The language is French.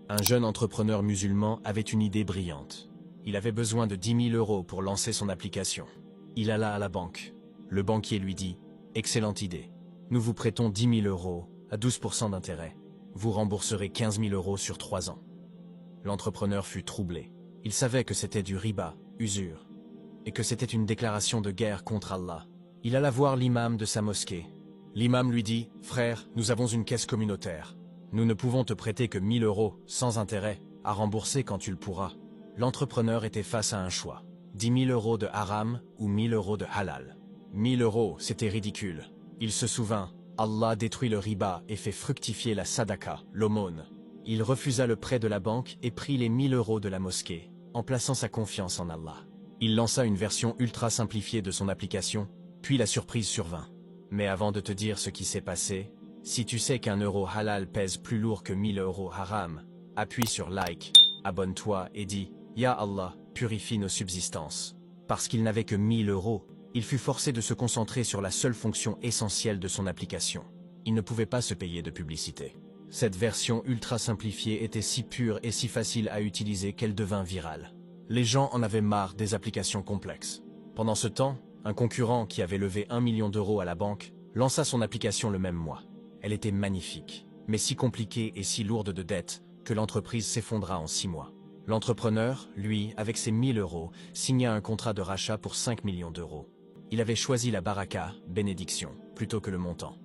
Un jeune entrepreneur musulman avait une idée brillante. Il avait besoin de 10 000 € pour lancer son application. Il alla à la banque. Le banquier lui dit « Excellente idée. Nous vous prêtons 10 000 € à 12% d'intérêt. Vous rembourserez 15 000 € sur 3 ans. » L'entrepreneur fut troublé. Il savait que c'était du riba, usure, et que c'était une déclaration de guerre contre Allah. Il alla voir l'imam de sa mosquée. L'imam lui dit « Frère, nous avons une caisse communautaire. Nous ne pouvons te prêter que 1 000 € sans intérêt, à rembourser quand tu le pourras. » L'entrepreneur était face à un choix. 10 000 € de haram ou 1 000 € de halal. 1 000 €, c'était ridicule. Il se souvint, Allah détruit le riba et fait fructifier la sadaka, l'aumône. Il refusa le prêt de la banque et prit les 1 000 € de la mosquée, en plaçant sa confiance en Allah. Il lança une version ultra simplifiée de son application, puis la surprise survint. Mais avant de te dire ce qui s'est passé, si tu sais qu'un euro halal pèse plus lourd que 1 000 € haram, appuie sur like, abonne-toi et dis « Ya Allah, purifie nos subsistances ». Parce qu'il n'avait que 1 000 €, il fut forcé de se concentrer sur la seule fonction essentielle de son application. Il ne pouvait pas se payer de publicité. Cette version ultra simplifiée était si pure et si facile à utiliser qu'elle devint virale. Les gens en avaient marre des applications complexes. Pendant ce temps, un concurrent qui avait levé 1 million d'euros à la banque lança son application le même mois. Elle était magnifique, mais si compliquée et si lourde de dettes que l'entreprise s'effondra en 6 mois. L'entrepreneur, lui, avec ses 1 000 €, signa un contrat de rachat pour 5 millions d'euros. Il avait choisi la baraka, bénédiction, plutôt que le montant.